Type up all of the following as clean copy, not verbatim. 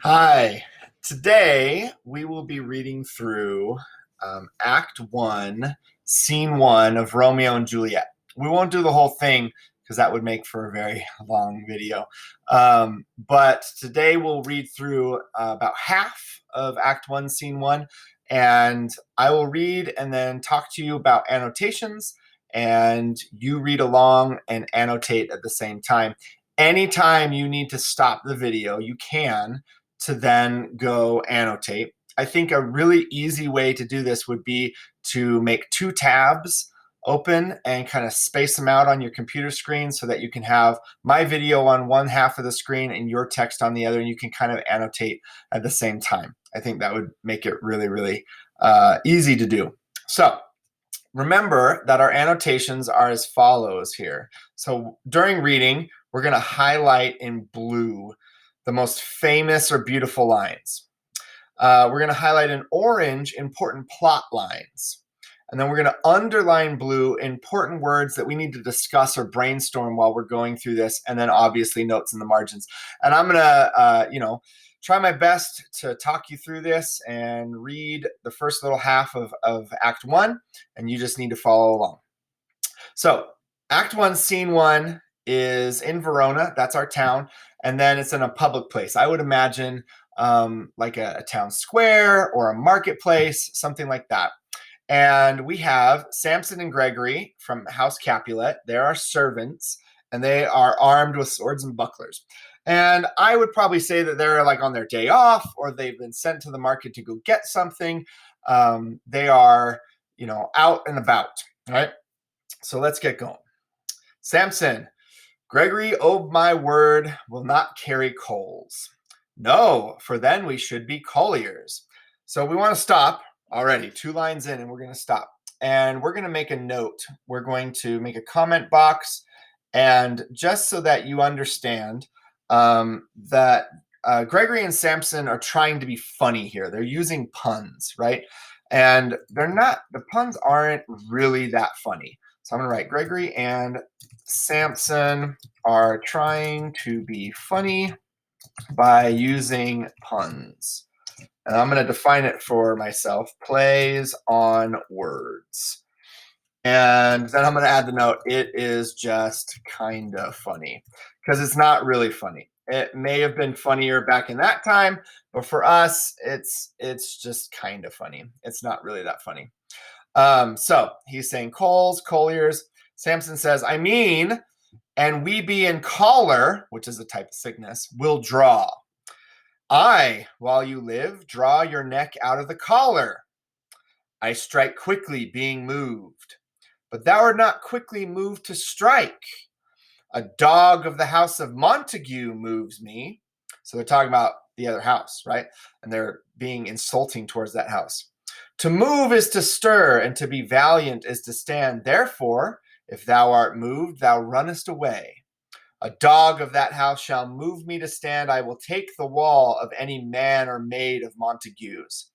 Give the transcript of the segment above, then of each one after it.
Hi. Today we will be reading through Act 1, Scene 1 of Romeo and Juliet. We won't do the whole thing because that would make for a very long video. But today we'll read through about half of Act 1, Scene 1, and I will read and then talk to you about annotations, and you read along and annotate at the same time. Anytime you need to stop the video, you can to then go annotate. I think a really easy way to do this would be to make two tabs open and kind of space them out on your computer screen so that you can have my video on one half of the screen and your text on the other, and you can kind of annotate at the same time. I think that would make it really, really easy to do. So remember that our annotations are as follows here. So during reading, we're going to highlight in blue the most famous or beautiful lines. We're going to highlight in orange important plot lines. And then we're going to underline blue important words that we need to discuss or brainstorm while we're going through this, and then obviously notes in the margins. And I'm going to, try my best to talk you through this and read the first little half of Act 1, and you just need to follow along. So Act 1, Scene 1 is in Verona. That's our town. And then it's in a public place. I would imagine like a town square or a marketplace, something like that. And we have Samson and Gregory from House Capulet. They're our servants, and they are armed with swords and bucklers. And I would probably say that they're like on their day off, or they've been sent to the market to go get something. They are, out and about. All right. So let's get going. Samson, Gregory, oh my word, will not carry coals. No, for then we should be colliers. So we want to stop already, 2 lines in, and we're going to stop. And we're going to make a note. We're going to make a comment box. And just so that you understand that Gregory and Samson are trying to be funny here. They're using puns, right? And the puns aren't really that funny. So I'm going to write Gregory and Samson are trying to be funny by using puns. And I'm going to define it for myself, plays on words. And then I'm going to add the note, it is just kind of funny, because it's not really funny. It may have been funnier back in that time, but for us, it's just kind of funny. It's not really that funny. So he's saying coals, colliers. Samson says, I mean, and we be in choler, which is a type of sickness, will draw. I, while you live, draw your neck out of the collar. I strike quickly, being moved. But thou art not quickly moved to strike. A dog of the house of Montague moves me. So they're talking about the other house, right? And they're being insulting towards that house. To move is to stir, and to be valiant is to stand. Therefore, if thou art moved, thou runnest away. A dog of that house shall move me to stand. I will take the wall of any man or maid of Montague's.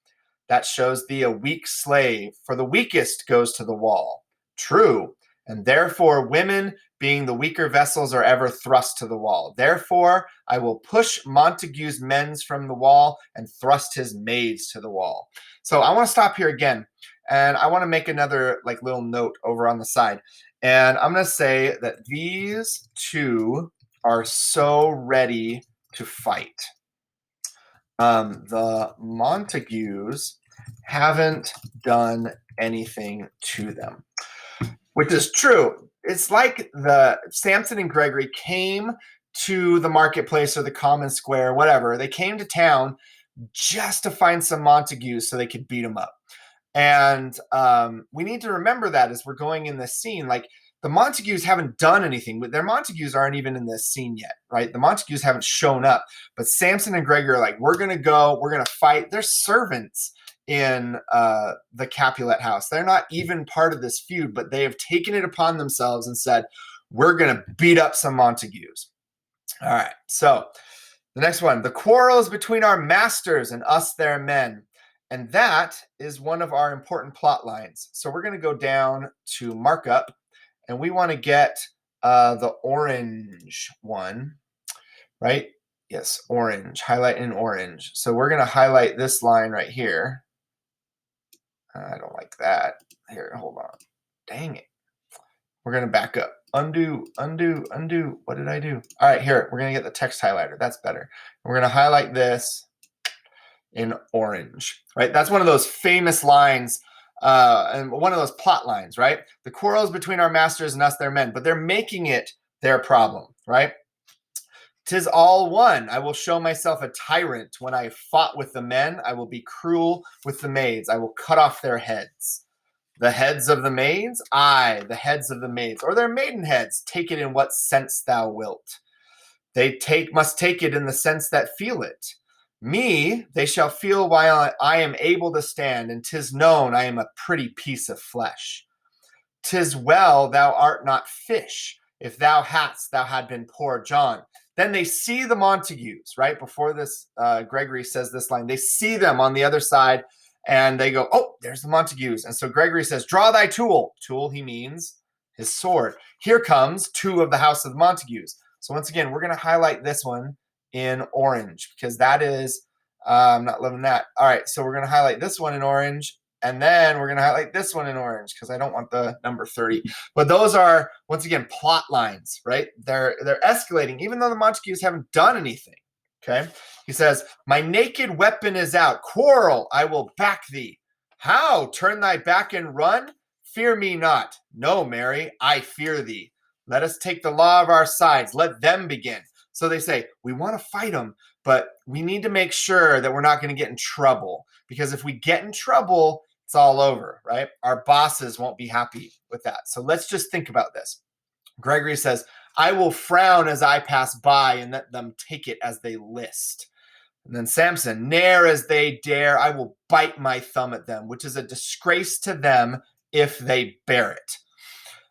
That shows thee a weak slave, for the weakest goes to the wall. True, and therefore women, being the weaker vessels, are ever thrust to the wall. Therefore I will push Montague's men's from the wall and thrust his maids to the wall. So I want to stop here again, and I want to make another little note over on the side. And I'm going to say that these two are so ready to fight. The Montagues haven't done anything to them, which is true. It's like the Samson and Gregory came to the marketplace or the common square, whatever. They came to town just to find some Montagues so they could beat them up. And we need to remember that as we're going in this scene. Like, the Montagues haven't done anything, but their Montagues aren't even in this scene yet, right? The Montagues haven't shown up. But Samson and Gregory are like, we're going to go, we're going to fight. They're servants in the Capulet house. They're not even part of this feud, but they have taken it upon themselves and said, we're going to beat up some Montagues. All right, so the next one. The quarrel is between our masters and us, their men. And that is one of our important plot lines. So we're going to go down to markup, and we want to get the orange one, right? Yes, orange. Highlight in orange. So we're going to highlight this line right here. I don't like that. Here, hold on. Dang it. We're going to back up. Undo, undo, undo. What did I do? All right, here. We're going to get the text highlighter. That's better. We're going to highlight this in orange, right? That's one of those famous lines and one of those plot lines, right? The quarrels between our masters and us, their men, but they're making it their problem, right? 'Tis all one. I will show myself a tyrant. When I fought with the men, I will be cruel with the maids. I will cut off their heads. The heads of the maids? Aye, the heads of the maids, or their maiden heads. Take it in what sense thou wilt. They must take it in the sense that feel it. Me they shall feel while I am able to stand, and 'tis known I am a pretty piece of flesh. 'Tis well thou art not fish. If thou had been poor John. Then they see the Montagues, right? Before this, Gregory says this line. They see them on the other side, and they go, oh, there's the Montagues. And so Gregory says, draw thy tool. Tool, he means his sword. Here comes two of the house of the Montagues. So once again, we're going to highlight this one in orange because that is, I'm not loving that. All right, so we're going to highlight this one in orange. And then we're going to highlight this one in orange because I don't want the number 30. But those are, once again, plot lines, right? They're escalating, even though the Montagues haven't done anything, okay? He says, my naked weapon is out. Quarrel, I will back thee. How? Turn thy back and run? Fear me not. No, Mary, I fear thee. Let us take the law of our sides. Let them begin. So they say, we want to fight them, but we need to make sure that we're not going to get in trouble. Because if we get in trouble, it's all over, right? Our bosses won't be happy with that. So let's just think about this. Gregory says, I will frown as I pass by and let them take it as they list. And then Samson, ne'er as they dare, I will bite my thumb at them, which is a disgrace to them if they bear it.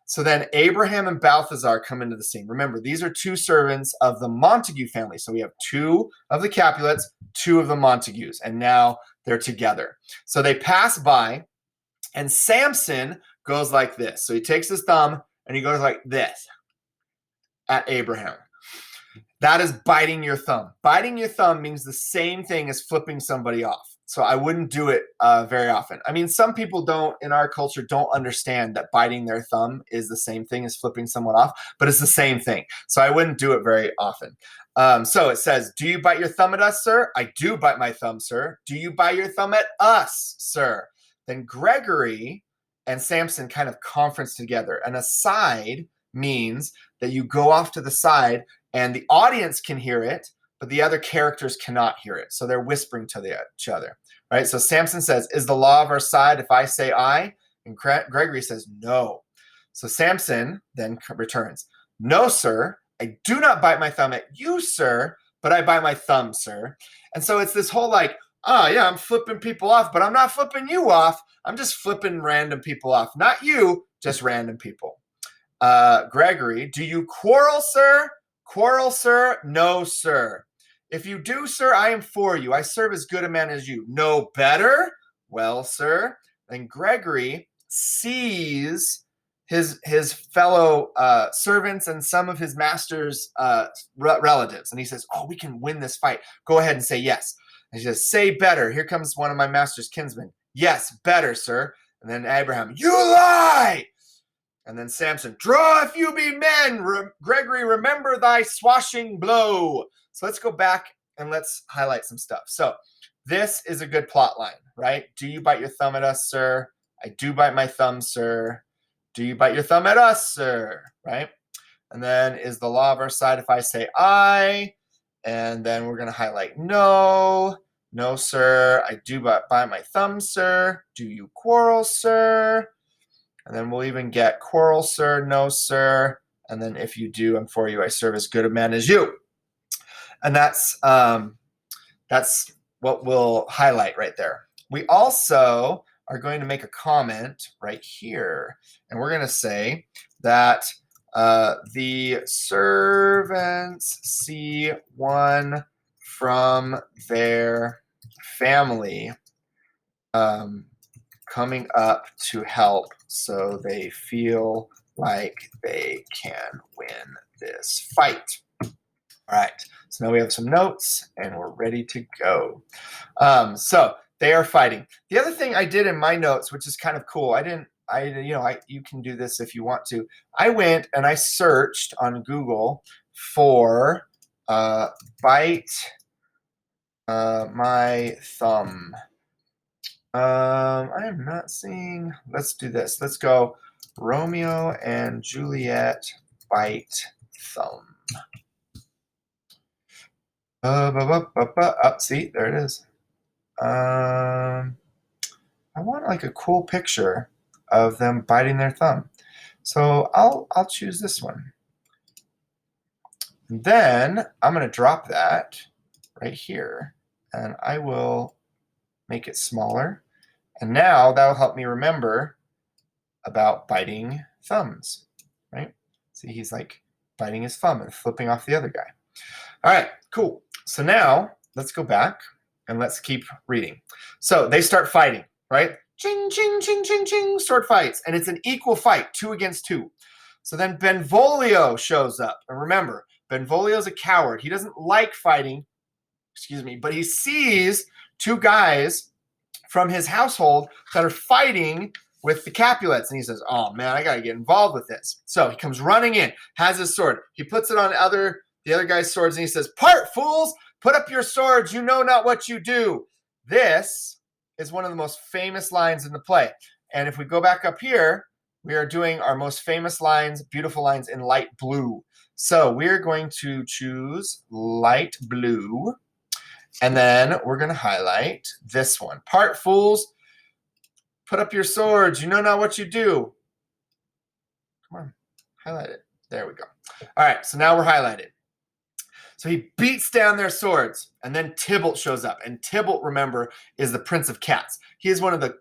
So then Abraham and Balthazar come into the scene. Remember, these are two servants of the Montague family. So we have two of the Capulets, two of the Montagues, and now they're together. So they pass by, and Samson goes like this. So he takes his thumb, and he goes like this at Abraham. That is biting your thumb. Biting your thumb means the same thing as flipping somebody off. So I wouldn't do it very often. I mean, some people don't, in our culture, don't understand that biting their thumb is the same thing as flipping someone off, but it's the same thing. So I wouldn't do it very often. So it says, do you bite your thumb at us, sir? I do bite my thumb, sir. Do you bite your thumb at us, sir? Then Gregory and Samson kind of conference together. An aside means that you go off to the side and the audience can hear it, but the other characters cannot hear it. So they're whispering to each other, right? So Samson says, is the law of our side if I say I? And Gregory says, no. So Samson then returns, no, sir, I do not bite my thumb at you, sir, but I bite my thumb, sir. And so it's this whole like, oh, yeah, I'm flipping people off, but I'm not flipping you off. I'm just flipping random people off. Not you, just random people. Gregory, do you quarrel, sir? Quarrel, sir? No, sir. If you do, sir, I am for you. I serve as good a man as you. No better? Well, sir. Then Gregory sees his fellow servants and some of his master's relatives. And he says, oh, we can win this fight. Go ahead and say yes. And he says, say better. Here comes one of my master's kinsmen. Yes, better, sir. And then Abraham, you lie! And then Samson, draw if you be men. Gregory, remember thy swashing blow. So let's go back and let's highlight some stuff. So this is a good plot line, right? Do you bite your thumb at us, sir? I do bite my thumb, sir. Do you bite your thumb at us, sir? Right? And then is the law of our side if I say I? And then we're going to highlight no. No, sir. I do bite my thumb, sir. Do you quarrel, sir? And then we'll even get quarrel, sir, no, sir. And then if you do, I'm for you. I serve as good a man as you. And that's what we'll highlight right there. We also are going to make a comment right here. And we're going to say that the servants see one from their family coming up to help, so they feel like they can win this fight. All right, so now we have some notes and we're ready to go. So they are fighting. The other thing I did in my notes, which is kind of cool, you can do this if you want to. I went and I searched on Google for bite my thumb. I am not seeing. Let's do this. Let's go Romeo and Juliet bite thumb. See, there it is. I want like a cool picture of them biting their thumb. So I'll choose this one. And then I'm going to drop that right here, and I will make it smaller. And now that'll help me remember about biting thumbs, right? See, he's like biting his thumb and flipping off the other guy. All right, cool. So now let's go back and let's keep reading. So they start fighting, right? Ching, ching, ching, ching, ching, sword fights. And it's an equal fight, 2 against 2. So then Benvolio shows up. And remember, Benvolio's a coward. He doesn't like fighting, but he sees 2 guys from his household that are fighting with the Capulets. And he says, oh man, I got to get involved with this. So he comes running in, has his sword. He puts it on the other guy's swords and he says, part, fools, put up your swords. You know not what you do. This is one of the most famous lines in the play. And if we go back up here, we are doing our most famous lines, beautiful lines in light blue. So we're going to choose light blue. And then we're going to highlight this one. Part, fools, put up your swords. You know not what you do. Come on, highlight it. There we go. All right, so now we're highlighted. So he beats down their swords, and then Tybalt shows up. And Tybalt, remember, is the Prince of Cats. He is one of the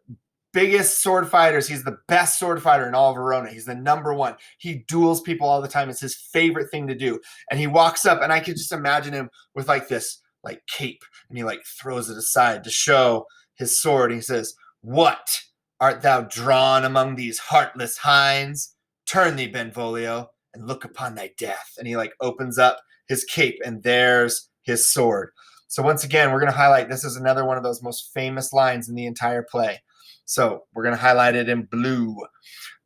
biggest sword fighters. He's the best sword fighter in all of Verona. He's the #1. He duels people all the time. It's his favorite thing to do. And he walks up, and I could just imagine him with like this like cape, and he like throws it aside to show his sword. He says, what, art thou drawn among these heartless hinds? Turn thee, Benvolio, and look upon thy death. And he like opens up his cape, and there's his sword. So once again, we're going to highlight, this is another one of those most famous lines in the entire play. So we're going to highlight it in blue.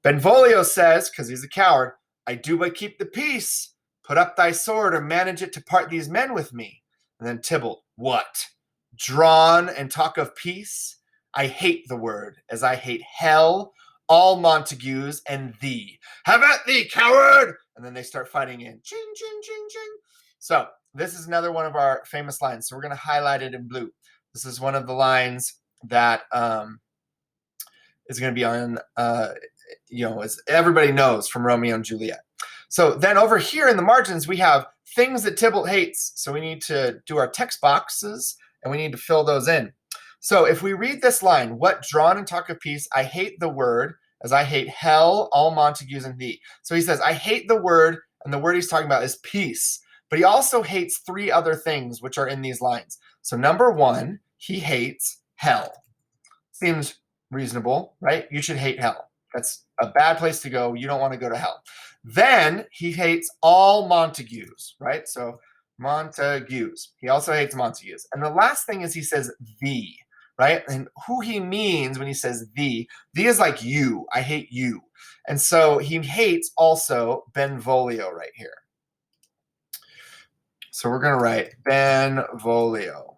Benvolio says, because he's a coward, I do but keep the peace. Put up thy sword or manage it to part these men with me. And then Tybalt, what? Drawn and talk of peace? I hate the word, as I hate hell, all Montagues, and thee. Have at thee, coward! And then they start fighting in. Ching, ching, ching, ching. So this is another one of our famous lines. So we're going to highlight it in blue. This is one of the lines that is going to be on, as everybody knows from Romeo and Juliet. So then over here in the margins, we have things that Tybalt hates. So we need to do our text boxes, and we need to fill those in. So if we read this line, what drawn and talk of peace, I hate the word, as I hate hell, all Montagues, and thee. So he says, I hate the word, and the word he's talking about is peace. But he also hates 3 other things which are in these lines. So #1, he hates hell. Seems reasonable, right? You should hate hell. That's a bad place to go. You don't want to go to hell. Then he hates all Montagues, right? So Montagues. He also hates Montagues. And the last thing is he says thee, right? And who he means when he says thee is like you. I hate you. And so he hates also Benvolio right here. So we're going to write Benvolio.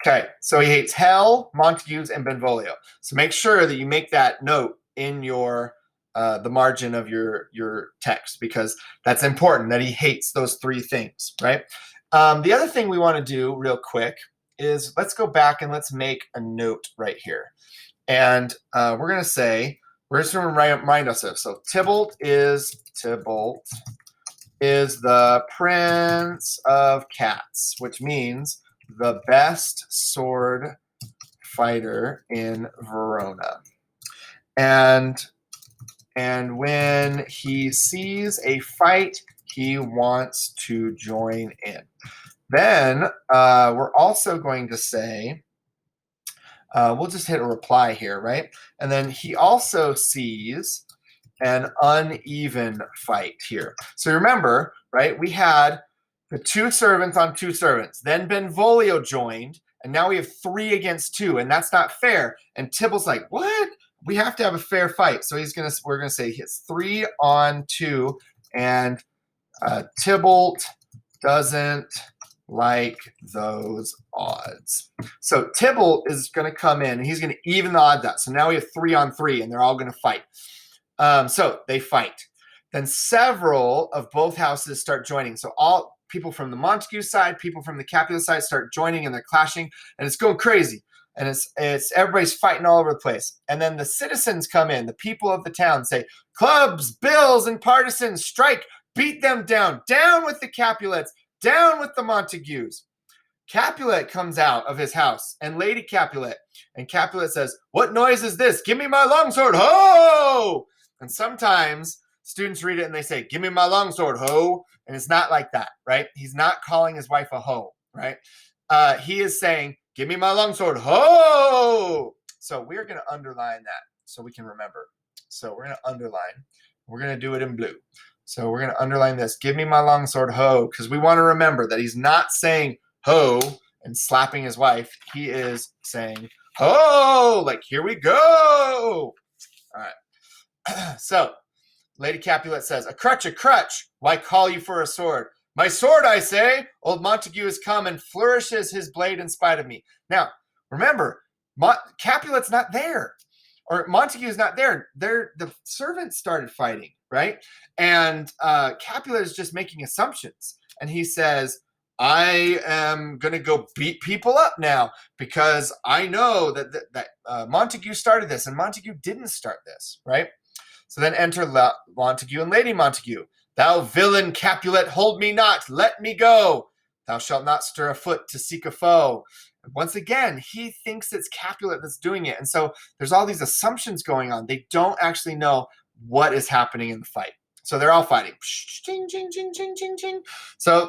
Okay, so he hates hell, Montagues, and Benvolio. So make sure that you make that note in your the margin of your text, because that's important that he hates those 3 things, right? The other thing we want to do real quick is let's go back and let's make a note right here. And we're going to say, we're just going to remind ourselves. So Tybalt is the Prince of Cats, which means the best sword fighter in Verona. And when he sees a fight, he wants to join in. Then we're also going to say, we'll just hit a reply here, right? And then he also sees an uneven fight here. So remember, right, we had the 2 servants on 2 servants. Then Benvolio joined, and now we have 3 against 2, and that's not fair. And Tybalt's like, what? We have to have a fair fight. So we're gonna say it's 3 on 2, and Tybalt doesn't like those odds. So Tybalt is going to come in and he's going to even the odds out. So now we have 3 on 3 and they're all going to fight. So they fight. Then several of both houses start joining. So all people from the Montague side, people from the Capulet side start joining and they're clashing and it's going crazy. And it's everybody's fighting all over the place. And then the citizens come in, the people of the town say, clubs, bills, and partisans, strike, beat them down, down with the Capulets, down with the Montagues. Capulet comes out of his house and Lady Capulet. And Capulet says, what noise is this? Give me my longsword, ho! And sometimes students read it and they say, give me my longsword, ho! And it's not like that, right? He's not calling his wife a hoe, right? He is saying, give me my longsword, ho! So we're going to underline that so we can remember. So we're going to underline. We're going to do it in blue. So we're going to underline this. Give me my longsword, ho, because we want to remember that he's not saying ho and slapping his wife. He is saying ho, like here we go. All right. So Lady Capulet says, a crutch, why call you for a sword? My sword, I say. Old Montague has come and flourishes his blade in spite of me. Now, remember, Capulet's not there. Or Montague's not there. The servants started fighting, right? And Capulet is just making assumptions. And he says, I am going to go beat people up now because I know that Montague started this and Montague didn't start this, right? So then enter Montague and Lady Montague. Thou villain Capulet, hold me not, let me go. Thou shalt not stir a foot to seek a foe. Once again, he thinks it's Capulet that's doing it. And so there's all these assumptions going on. They don't actually know what is happening in the fight. So they're all fighting. So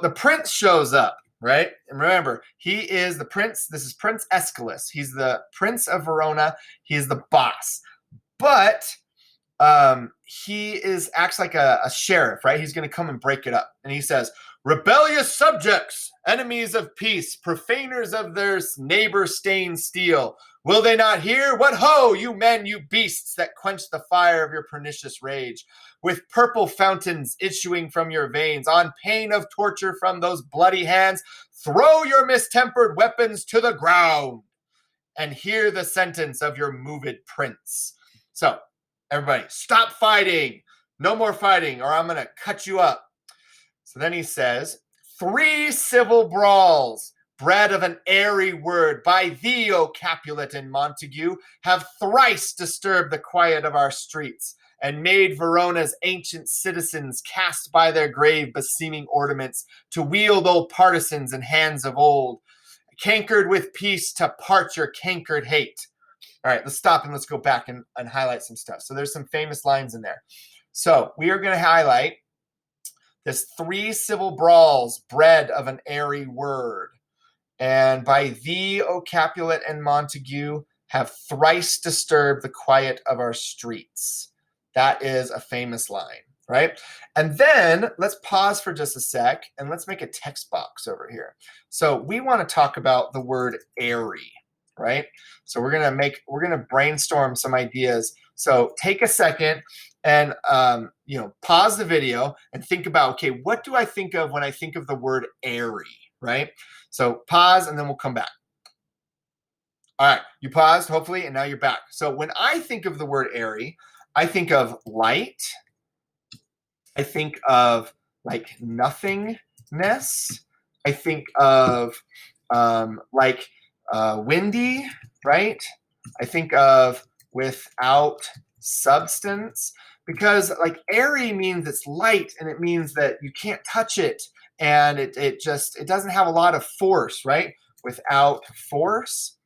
the prince shows up, right? And remember, he is the prince. This is Prince Aeschylus. He's the prince of Verona. He is the boss. But he acts like a sheriff, right? He's going to come and break it up. And he says, rebellious subjects, enemies of peace, profaners of their neighbor-stained steel. Will they not hear? What ho, you men, you beasts that quench the fire of your pernicious rage, with purple fountains issuing from your veins, on pain of torture from those bloody hands, throw your mistempered weapons to the ground, and hear the sentence of your moved prince. So, everybody, stop fighting. No more fighting, or I'm going to cut you up. So then he says, 3 civil brawls, bred of an airy word, by thee, O Capulet and Montague, have thrice disturbed the quiet of our streets, and made Verona's ancient citizens cast by their grave beseeming ornaments to wield old partisans and hands of old, cankered with peace to part your cankered hate. All right, let's stop and let's go back and highlight some stuff. So there's some famous lines in there. So we are going to highlight this 3 civil brawls, bred of an airy word. And by thee, O Capulet and Montague, have thrice disturbed the quiet of our streets. That is a famous line, right? And then let's pause for just a sec and let's make a text box over here. So we want to talk about the word airy, right? So we're gonna brainstorm some ideas. So take a second and pause the video and think about, okay, what do I think of when I think of the word airy, right? So pause and then we'll come back. All right, you paused hopefully, and now you're back. So when I think of the word airy, I think of light. I think of like nothingness. I think of windy, right? I think of without substance, because like airy means it's light and it means that you can't touch it, and it doesn't have a lot of force, right? Without force.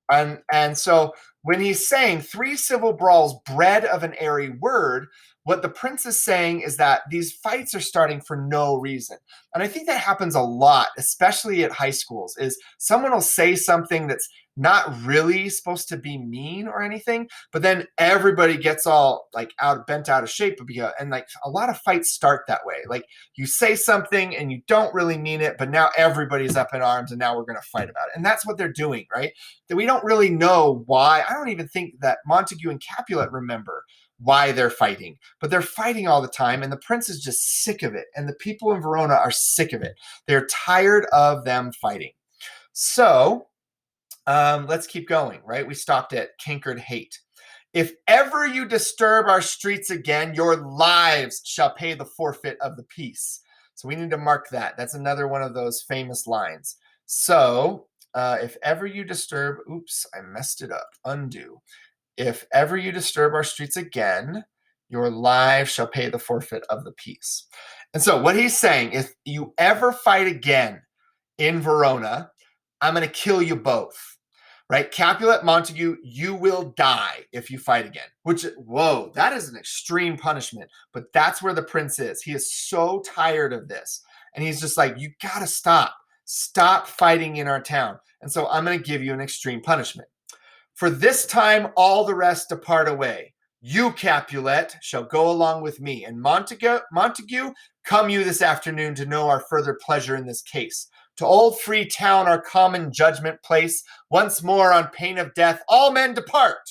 And so when he's saying 3 civil brawls bred of an airy word, what the prince is saying is that these fights are starting for no reason. And I think that happens a lot, especially at high schools, is someone will say something that's not really supposed to be mean or anything, but then everybody gets all like bent out of shape, and like a lot of fights start that way. Like you say something and you don't really mean it, but now everybody's up in arms and now we're going to fight about it. And that's what they're doing, right? That we don't really know why. I don't even think that Montague and Capulet remember why they're fighting, but they're fighting all the time, and the prince is just sick of it, and the people in Verona are sick of it. They're tired of them fighting. So let's keep going, right? We stopped at cankered hate. If ever you disturb our streets again, your lives shall pay the forfeit of the peace. So we need to mark that. That's another one of those famous lines. So if ever you disturb, oops, I messed it up, undo. If ever you disturb our streets again, your lives shall pay the forfeit of the peace. And so what he's saying, if you ever fight again in Verona, I'm going to kill you both. Right? Capulet, Montague, you will die if you fight again. Which, whoa, that is an extreme punishment. But that's where the prince is. He is so tired of this. And he's just like, you got to stop. Stop fighting in our town. And so I'm going to give you an extreme punishment. For this time, all the rest depart away. You, Capulet, shall go along with me. And Montague, come you this afternoon to know our further pleasure in this case. To old free town, our common judgment place, once more on pain of death, all men depart.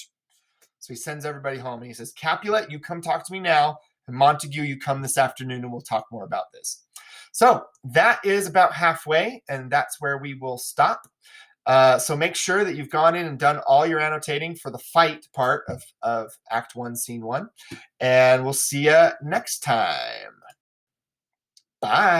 So he sends everybody home, and he says, Capulet, you come talk to me now, and Montague, you come this afternoon, and we'll talk more about this. So that is about halfway, and that's where we will stop. So make sure that you've gone in and done all your annotating for the fight part of Act 1, Scene 1. And we'll see you next time. Bye.